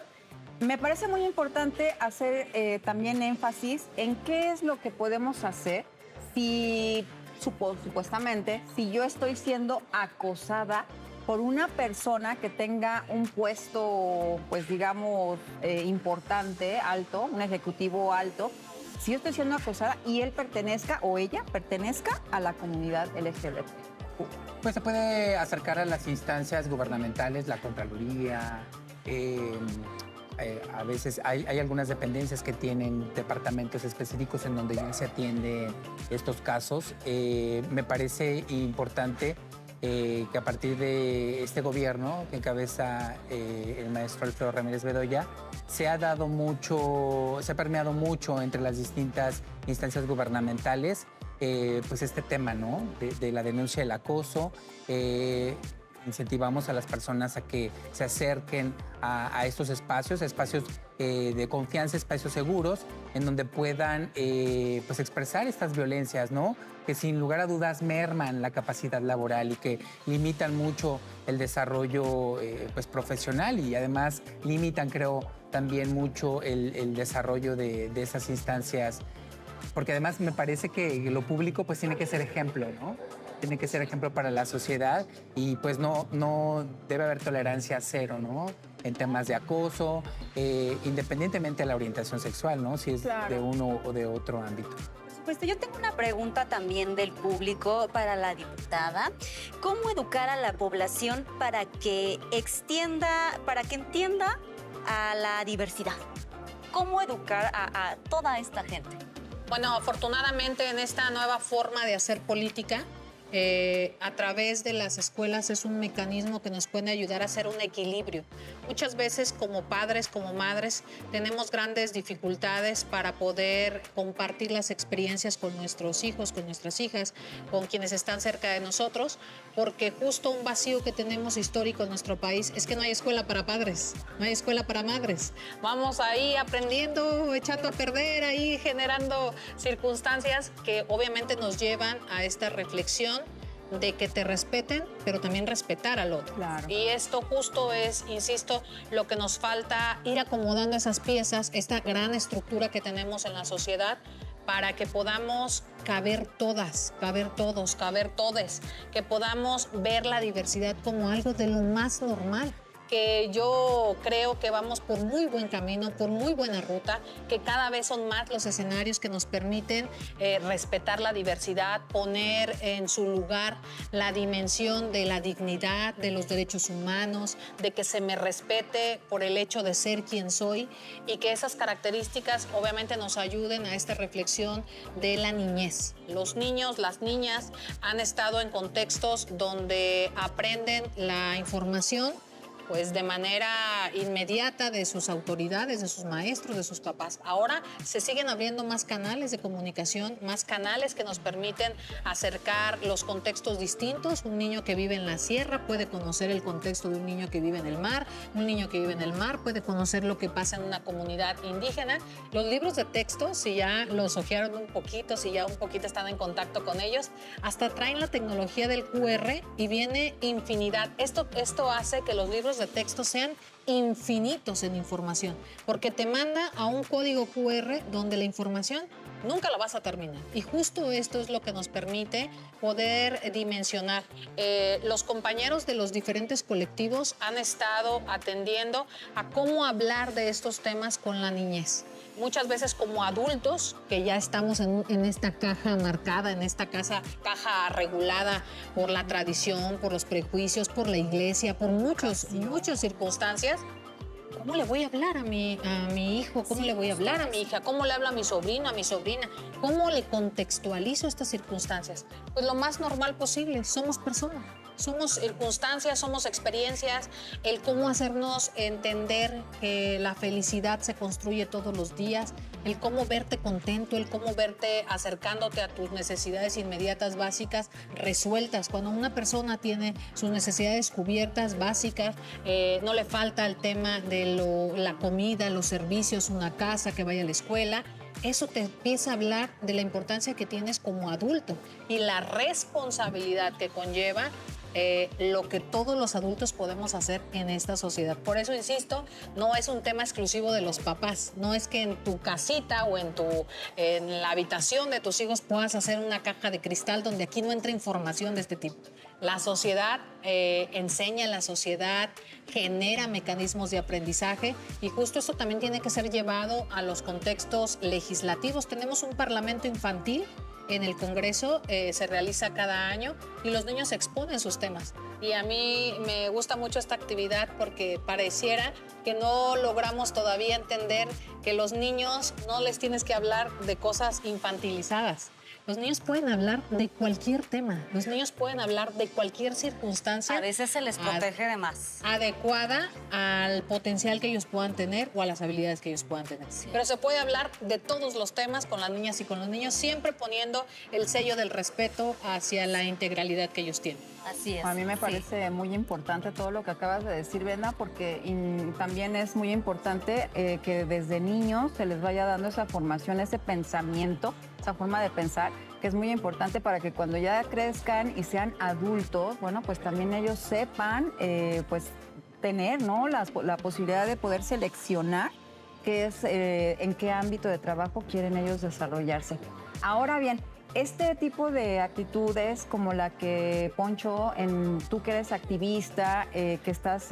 [SPEAKER 3] Me parece muy importante hacer también énfasis en qué es lo que podemos hacer si, supuestamente, si yo estoy siendo acosada por una persona que tenga un puesto, pues digamos, importante, alto, un ejecutivo alto, si yo estoy siendo acosada y él pertenezca o ella pertenezca a la comunidad LGBT.
[SPEAKER 5] Pues se puede acercar a las instancias gubernamentales, la Contraloría. A veces hay algunas dependencias que tienen departamentos específicos en donde ya se atienden estos casos. Me parece importante que a partir de este gobierno que encabeza el maestro Alfredo Ramírez Bedoya, se ha permeado mucho entre las distintas instancias gubernamentales pues este tema, ¿no? De la denuncia del acoso. Incentivamos a las personas a que se acerquen a estos espacios de confianza, espacios seguros, en donde puedan pues expresar estas violencias, ¿no? Que sin lugar a dudas merman la capacidad laboral y que limitan mucho el desarrollo pues profesional y además limitan, creo, también mucho el desarrollo de esas instancias, porque además me parece que lo público pues tiene que ser ejemplo, ¿no? Tiene que ser ejemplo para la sociedad y pues no debe haber tolerancia cero, ¿no? En temas de acoso, independientemente de la orientación sexual, ¿no? Si es de uno o de otro ámbito.
[SPEAKER 4] Por supuesto, yo tengo una pregunta también del público para la diputada. ¿Cómo educar a la población para que entienda a la diversidad? ¿Cómo educar a toda esta gente?
[SPEAKER 6] Bueno, afortunadamente en esta nueva forma de hacer política, a través de las escuelas es un mecanismo que nos puede ayudar a hacer un equilibrio. Muchas veces como padres, como madres, tenemos grandes dificultades para poder compartir las experiencias con nuestros hijos, con nuestras hijas, con quienes están cerca de nosotros, porque justo un vacío que tenemos histórico en nuestro país es que no hay escuela para padres, no hay escuela para madres. Vamos ahí aprendiendo, echando a perder, ahí generando circunstancias que obviamente nos llevan a esta reflexión de que te respeten, pero también respetar al otro.
[SPEAKER 3] Claro.
[SPEAKER 6] Y esto justo es, insisto, lo que nos falta, ir acomodando esas piezas, esta gran estructura que tenemos en la sociedad, para que podamos caber todas, caber todos, caber todes, que podamos ver la diversidad como algo de lo más normal, que yo creo que vamos por muy buen camino, por muy buena ruta, que cada vez son más los escenarios que nos permiten respetar la diversidad, poner en su lugar la dimensión de la dignidad, de los derechos humanos, de que se me respete por el hecho de ser quien soy y que esas características obviamente nos ayuden a esta reflexión de la niñez. Los niños, las niñas han estado en contextos donde aprenden la información pues de manera inmediata de sus autoridades, de sus maestros, de sus papás. Ahora se siguen abriendo más canales de comunicación, más canales que nos permiten acercar los contextos distintos. Un niño que vive en la sierra puede conocer el contexto de un niño que vive en el mar. Un niño que vive en el mar puede conocer lo que pasa en una comunidad indígena. Los libros de texto, si ya los hojearon un poquito, si ya un poquito están en contacto con ellos, hasta traen la tecnología del QR y viene infinidad. Esto hace que los libros de texto sean infinitos en información, porque te manda a un código QR donde la información nunca la vas a terminar. Y justo esto es lo que nos permite poder dimensionar. Los compañeros de los diferentes colectivos han estado atendiendo a cómo hablar de estos temas con la niñez. Muchas veces como adultos, que ya estamos en esta caja marcada, en esta caja regulada por la tradición, por los prejuicios, por la iglesia, por muchas circunstancias, ¿cómo le voy a hablar a mi hijo? ¿Cómo le voy a hablar a mi hija? ¿Cómo le hablo a mi sobrino, a mi sobrina? ¿Cómo le contextualizo estas circunstancias? Pues lo más normal posible, somos personas. Somos circunstancias, somos experiencias, el cómo hacernos entender que la felicidad se construye todos los días, el cómo verte contento, el cómo verte acercándote a tus necesidades inmediatas básicas resueltas. Cuando una persona tiene sus necesidades cubiertas básicas, no le falta el tema de la comida, los servicios, una casa, que vaya a la escuela. Eso te empieza a hablar de la importancia que tienes como adulto y la responsabilidad que conlleva lo que todos los adultos podemos hacer en esta sociedad. Por eso, insisto, no es un tema exclusivo de los papás. No es que en tu casita o en la habitación de tus hijos puedas hacer una caja de cristal donde aquí no entra información de este tipo. La sociedad enseña, la sociedad genera mecanismos de aprendizaje y justo eso también tiene que ser llevado a los contextos legislativos. Tenemos un parlamento infantil en el Congreso, se realiza cada año y los niños exponen sus temas. Y a mí me gusta mucho esta actividad porque pareciera que no logramos todavía entender que los niños no les tienes que hablar de cosas infantilizadas. Los niños pueden hablar de cualquier tema, los niños pueden hablar de cualquier circunstancia.
[SPEAKER 4] A veces se les protege de más.
[SPEAKER 6] Adecuada al potencial que ellos puedan tener o a las habilidades que ellos puedan tener. Sí. Pero se puede hablar de todos los temas con las niñas y con los niños, siempre poniendo el sello del respeto hacia la integralidad que ellos tienen.
[SPEAKER 4] Así es.
[SPEAKER 3] A mí me parece muy importante todo lo que acabas de decir, Brenda, porque también es muy importante que desde niños se les vaya dando esa formación, ese pensamiento, esa forma de pensar, que es muy importante para que cuando ya crezcan y sean adultos, bueno, pues también ellos sepan, pues tener, ¿no?, la posibilidad de poder seleccionar qué es, en qué ámbito de trabajo quieren ellos desarrollarse. Ahora bien, este tipo de actitudes como la que, Poncho, tú que eres activista, que estás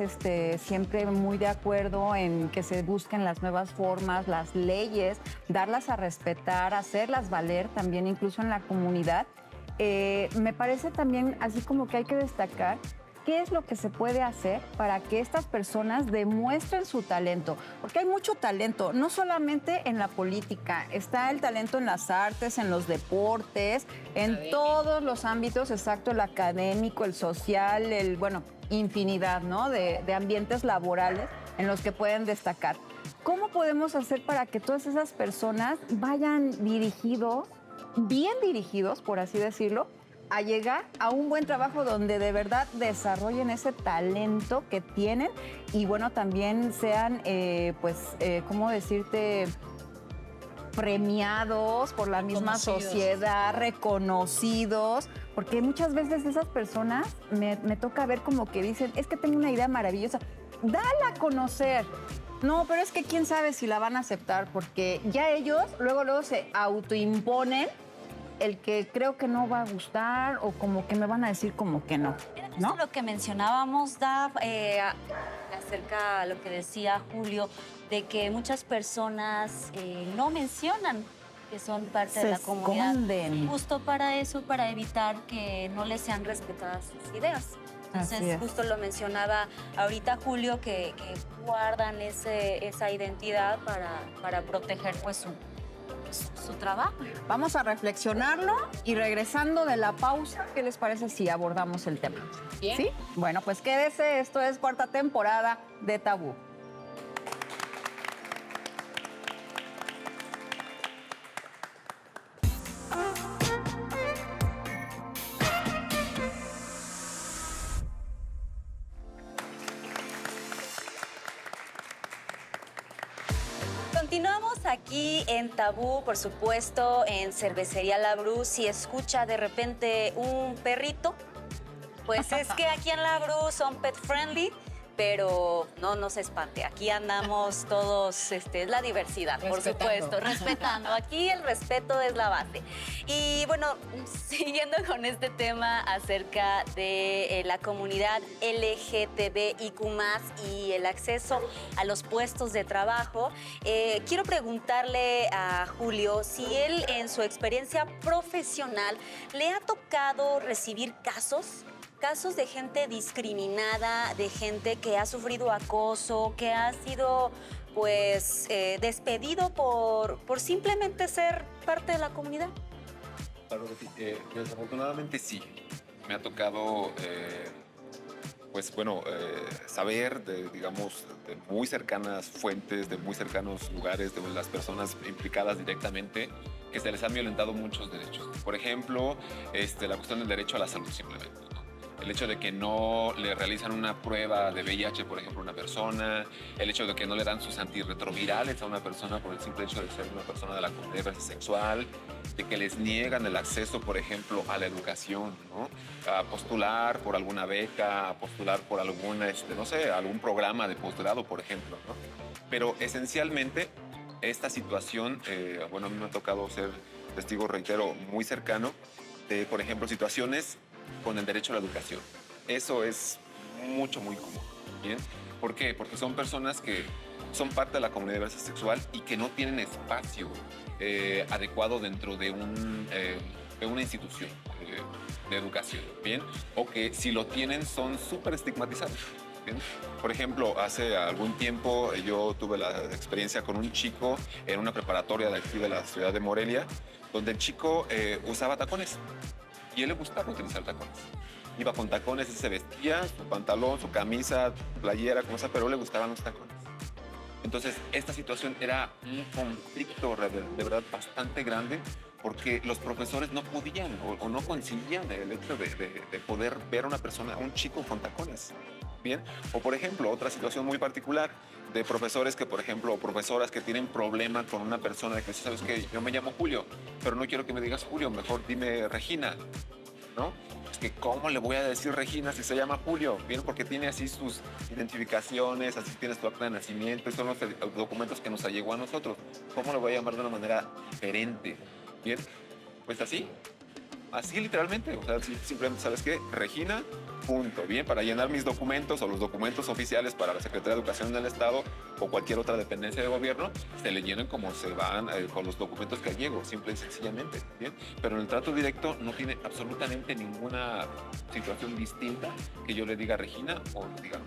[SPEAKER 3] siempre muy de acuerdo en que se busquen las nuevas formas, las leyes, darlas a respetar, hacerlas valer también incluso en la comunidad, me parece también así como que hay que destacar qué es lo que se puede hacer para que estas personas demuestren su talento. Porque hay mucho talento, no solamente en la política, está el talento en las artes, en los deportes, en todos los ámbitos, exacto, el académico, el social, infinidad, ¿no?, de ambientes laborales en los que pueden destacar. ¿Cómo podemos hacer para que todas esas personas vayan bien dirigidos, por así decirlo, a llegar a un buen trabajo donde de verdad desarrollen ese talento que tienen y bueno, también sean, ¿cómo decirte?, premiados por la misma sociedad, reconocidos, porque muchas veces esas personas me toca ver como que dicen, es que tengo una idea maravillosa, dala a conocer. No, pero es que quién sabe si la van a aceptar, porque ya ellos luego se autoimponen el que creo que no va a gustar o como que me van a decir como que no,
[SPEAKER 4] Era
[SPEAKER 3] ¿no?
[SPEAKER 4] justo lo que mencionábamos, Daf, acerca a lo que decía Julio, de que muchas personas no mencionan que son parte de la comunidad.
[SPEAKER 3] Esconden.
[SPEAKER 4] Justo para eso, para evitar que no les sean respetadas sus ideas.
[SPEAKER 3] Así
[SPEAKER 4] Entonces,
[SPEAKER 3] es.
[SPEAKER 4] justo lo mencionaba ahorita Julio, que guardan esa identidad para proteger pues su trabajo.
[SPEAKER 3] Vamos a reflexionarlo y regresando de la pausa, ¿qué les parece si abordamos el tema?
[SPEAKER 6] Bien.
[SPEAKER 3] ¿Sí? Bueno, pues quédese, esto es cuarta temporada de Tabú.
[SPEAKER 4] Continuamos aquí en Tabú, por supuesto, en Cervecería La Bru. Si escucha de repente un perrito, pues es que aquí en La Bru son pet friendly, pero no se espante. Aquí andamos todos, es la diversidad, por supuesto, respetando. Aquí el respeto es la base. Y bueno, siguiendo con este tema acerca de la comunidad LGTBIQ+, y el acceso a los puestos de trabajo, quiero preguntarle a Julio si él en su experiencia profesional le ha tocado recibir casos de gente discriminada, de gente que ha sufrido acoso, que ha sido pues despedido por simplemente ser parte de la comunidad.
[SPEAKER 7] Claro que sí. Desafortunadamente sí. Me ha tocado, pues bueno, saber digamos, de muy cercanas fuentes, de muy cercanos lugares, de las personas implicadas directamente, que se les han violentado muchos derechos. Por ejemplo, la cuestión del derecho a la salud simplemente, ¿no? El hecho de que no le realizan una prueba de VIH, por ejemplo, a una persona, el hecho de que no le dan sus antirretrovirales a una persona por el simple hecho de ser una persona de la comunidad sexual, de que les niegan el acceso, por ejemplo, a la educación, ¿no? A postular por alguna beca, a postular por alguna, no sé, algún programa de posgrado, por ejemplo, ¿no? Pero esencialmente esta situación, bueno, a mí me ha tocado ser testigo, reitero, muy cercano de, por ejemplo, situaciones con el derecho a la educación. Eso es muy común, ¿bien? ¿Por qué? Porque son personas que son parte de la comunidad diversa sexual y que no tienen espacio adecuado dentro de una institución de educación, ¿bien? O que si lo tienen son súper estigmatizados, ¿bien? Por ejemplo, hace algún tiempo yo tuve la experiencia con un chico en una preparatoria de aquí de la ciudad de Morelia, donde el chico usaba tacones. Y a él le gustaba utilizar tacones. Iba con tacones, se vestía, su pantalón, su camisa, playera, como sea, pero a él le gustaban los tacones. Entonces, esta situación era un conflicto de verdad bastante grande, porque los profesores no podían o no concilian el hecho de poder ver a una persona, a un chico con tacones. Bien, o por ejemplo, otra situación muy particular de profesores que, por ejemplo, o profesoras que tienen problema con una persona de que, ¿sabes qué? Yo me llamo Julio, pero no quiero que me digas Julio, mejor dime Regina, ¿no? Es que ¿cómo le voy a decir Regina si se llama Julio? Bien, porque tiene así sus identificaciones, así tienes tu acta de nacimiento, son los documentos que nos llegó a nosotros. ¿Cómo le voy a llamar de una manera diferente? Bien, pues así literalmente, o sea, simplemente, ¿sabes qué? Regina, punto, bien, para llenar mis documentos o los documentos oficiales para la Secretaría de Educación del Estado o cualquier otra dependencia de gobierno, se le llenan como se van con los documentos que llego, simple y sencillamente, bien, pero en el trato directo no tiene absolutamente ninguna situación distinta que yo le diga Regina o le diga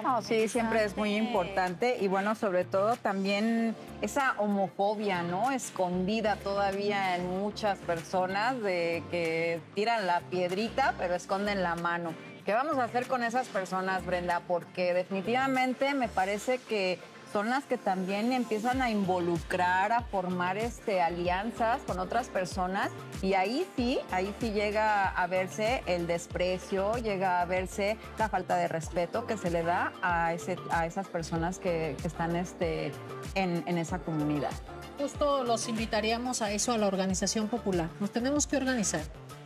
[SPEAKER 3] No, sí, siempre es muy importante y bueno, sobre todo también esa homofobia, ¿no? Escondida todavía en muchas personas de que tiran la piedrita pero esconden la mano. ¿Qué vamos a hacer con esas personas, Brenda? Porque definitivamente me parece que son las que también empiezan a involucrar, a formar alianzas con otras personas y ahí sí llega a verse el desprecio, llega a verse la falta de respeto que se le da a esas personas que están en esa comunidad.
[SPEAKER 6] Justo los invitaríamos a eso, a la organización popular. Nos tenemos que organizar,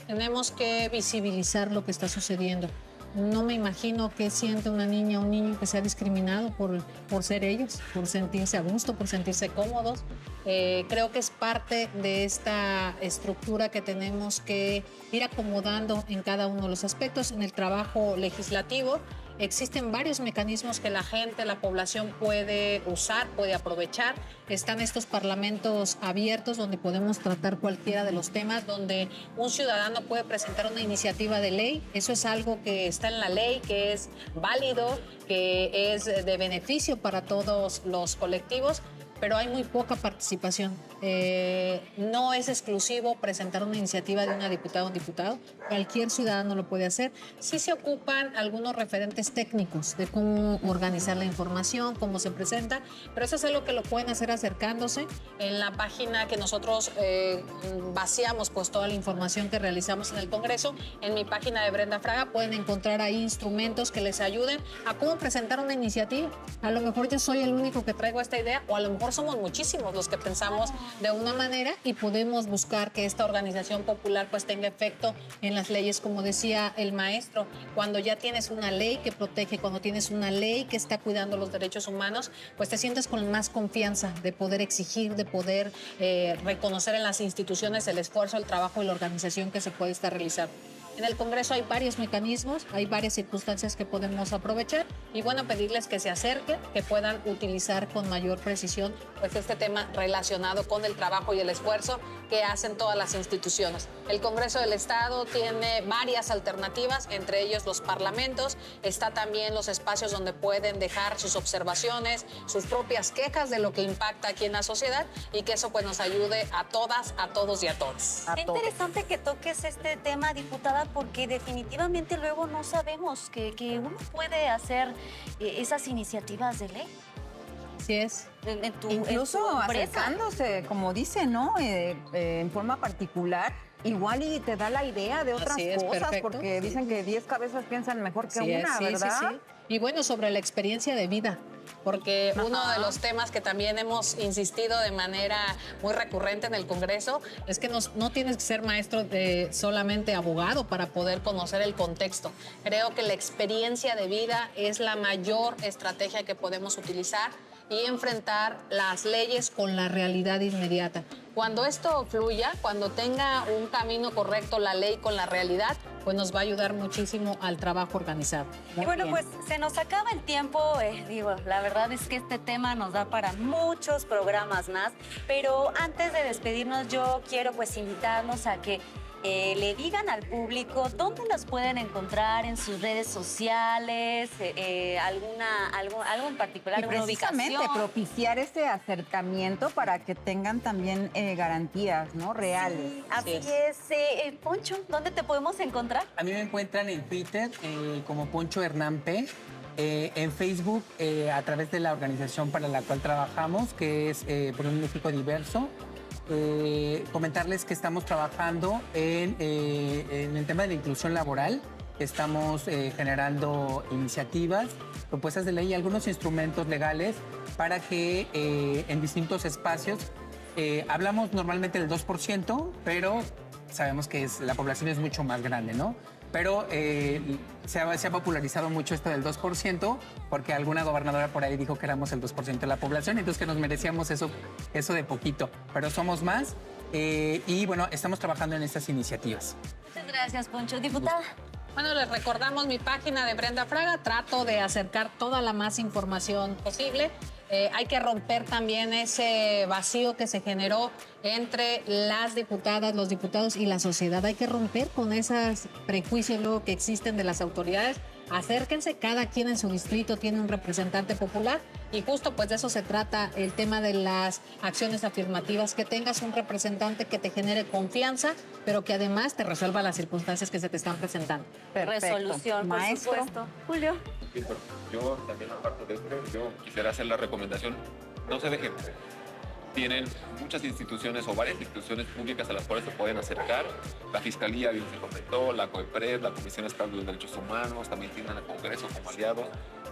[SPEAKER 6] tenemos que visibilizar lo que está sucediendo. No me imagino qué siente una niña o un niño que sea discriminado por ser ellos, por sentirse a gusto, por sentirse cómodos. Creo que es parte de esta estructura que tenemos que ir acomodando en cada uno de los aspectos. En el trabajo legislativo existen varios mecanismos que la gente, la población puede usar, puede aprovechar. Están estos parlamentos abiertos donde podemos tratar cualquiera de los temas, donde un ciudadano puede presentar una iniciativa de ley. Eso es algo que está en la ley, que es válido, que es de beneficio para todos los colectivos, pero hay muy poca participación. No es exclusivo presentar una iniciativa de una diputada o un diputado, cualquier ciudadano lo puede hacer. Sí se ocupan algunos referentes técnicos de cómo organizar la información, cómo se presenta, pero eso es algo que lo pueden hacer acercándose. En la página que nosotros vaciamos pues toda la información que realizamos en el Congreso, en mi página de Brenda Fraga pueden encontrar ahí instrumentos que les ayuden a cómo presentar una iniciativa. A lo mejor yo soy el único que traigo esta idea, o a lo mejor somos muchísimos los que pensamos de una manera y podemos buscar que esta organización popular pues tenga efecto en las leyes. Como decía el maestro, cuando ya tienes una ley que protege, cuando tienes una ley que está cuidando los derechos humanos, pues te sientes con más confianza de poder exigir, de poder reconocer en las instituciones el esfuerzo, el trabajo y la organización que se puede estar realizando. En el Congreso hay varios mecanismos, hay varias circunstancias que podemos aprovechar y bueno, pedirles que se acerquen, que puedan utilizar con mayor precisión pues este tema relacionado con el trabajo y el esfuerzo que hacen todas las instituciones. El Congreso del Estado tiene varias alternativas, entre ellos los parlamentos, está también los espacios donde pueden dejar sus observaciones, sus propias quejas de lo que impacta aquí en la sociedad y que eso pues nos ayude a todas, a todos y a todos.
[SPEAKER 4] Qué interesante que toques este tema, diputada, porque definitivamente luego no sabemos que uno puede hacer esas iniciativas de ley.
[SPEAKER 6] Así es.
[SPEAKER 3] Incluso acercándose, como dice, ¿no? En forma particular, igual y te da la idea de otras cosas,
[SPEAKER 6] perfecto,
[SPEAKER 3] porque dicen que 10 cabezas piensan mejor que una, ¿verdad?
[SPEAKER 6] Sí. Y bueno, sobre la experiencia de vida, porque uno de los temas que también hemos insistido de manera muy recurrente en el Congreso es que no tienes que ser maestro de solamente abogado para poder conocer el contexto. Creo que la experiencia de vida es la mayor estrategia que podemos utilizar y enfrentar las leyes con la realidad inmediata. Cuando esto fluya, cuando tenga un camino correcto la ley con la realidad, pues nos va a ayudar muchísimo al trabajo organizado.
[SPEAKER 4] Y bueno, pues se nos acaba el tiempo. La verdad es que este tema nos da para muchos programas más. Pero antes de despedirnos, yo quiero pues invitarnos a que le digan al público dónde las pueden encontrar en sus redes sociales, algo en particular,
[SPEAKER 3] y
[SPEAKER 4] una
[SPEAKER 3] precisamente
[SPEAKER 4] ubicación.
[SPEAKER 3] propiciar este acercamiento para que tengan también garantías, ¿no? Reales.
[SPEAKER 4] Sí, así es. Poncho, ¿dónde te podemos encontrar?
[SPEAKER 5] A mí me encuentran en Twitter como Poncho Hernán P. En Facebook, a través de la organización para la cual trabajamos, que es por un México Diverso. Comentarles que estamos trabajando en el tema de la inclusión laboral. Estamos generando iniciativas, propuestas de ley y algunos instrumentos legales para que en distintos espacios hablamos normalmente del 2%, pero sabemos que la población es mucho más grande, ¿no? Pero se ha popularizado mucho esto del 2% porque alguna gobernadora por ahí dijo que éramos el 2% de la población, entonces que nos merecíamos eso de poquito. Pero somos más y bueno, estamos trabajando en estas iniciativas.
[SPEAKER 4] Muchas gracias, Poncho. Diputada.
[SPEAKER 6] Bueno, les recordamos mi página de Brenda Fraga. Trato de acercar toda la más información posible. Hay que romper también ese vacío que se generó entre las diputadas, los diputados y la sociedad. Hay que romper con esos prejuicios luego que existen de las autoridades. Acérquense, cada quien en su distrito tiene un representante popular y justo pues de eso se trata el tema de las acciones afirmativas, que tengas un representante que te genere confianza, pero que además te resuelva las circunstancias que se te están presentando.
[SPEAKER 3] Perfecto.
[SPEAKER 4] Resolución,
[SPEAKER 3] Maestro.
[SPEAKER 4] por supuesto. Julio.
[SPEAKER 7] Yo también, aparte de esto, yo quisiera hacer la recomendación, no se dejen. Tienen muchas instituciones o varias instituciones públicas a las cuales se pueden acercar. La Fiscalía, bien se comentó, la COEPRED, la Comisión Estatal de los Derechos Humanos, también tienen al Congreso como aliados,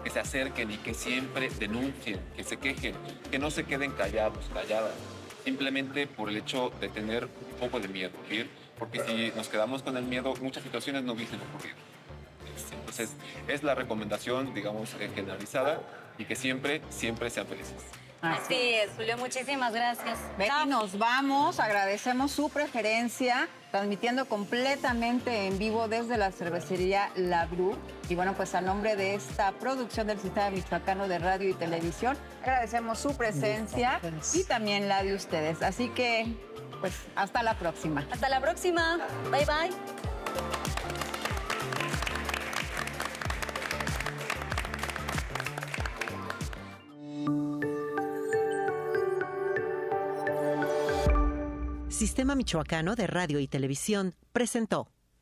[SPEAKER 7] que se acerquen y que siempre denuncien, que se quejen, que no se queden callados, calladas, simplemente por el hecho de tener un poco de miedo, ¿sí? Porque si nos quedamos con el miedo, muchas situaciones no hubiesen ocurrido. Entonces, es la recomendación, digamos, generalizada y que siempre, siempre sean felices.
[SPEAKER 4] Así es, Julio, muchísimas gracias.
[SPEAKER 3] Betty, nos vamos. Agradecemos su preferencia, transmitiendo completamente en vivo desde la cervecería La Bru. Y bueno, pues a nombre de esta producción del Sistema Michoacano de Radio y Televisión, agradecemos su presencia y también la de ustedes. Así que, pues, hasta la próxima.
[SPEAKER 4] Hasta la próxima. Bye, bye.
[SPEAKER 2] Sistema Michoacano de Radio y Televisión presentó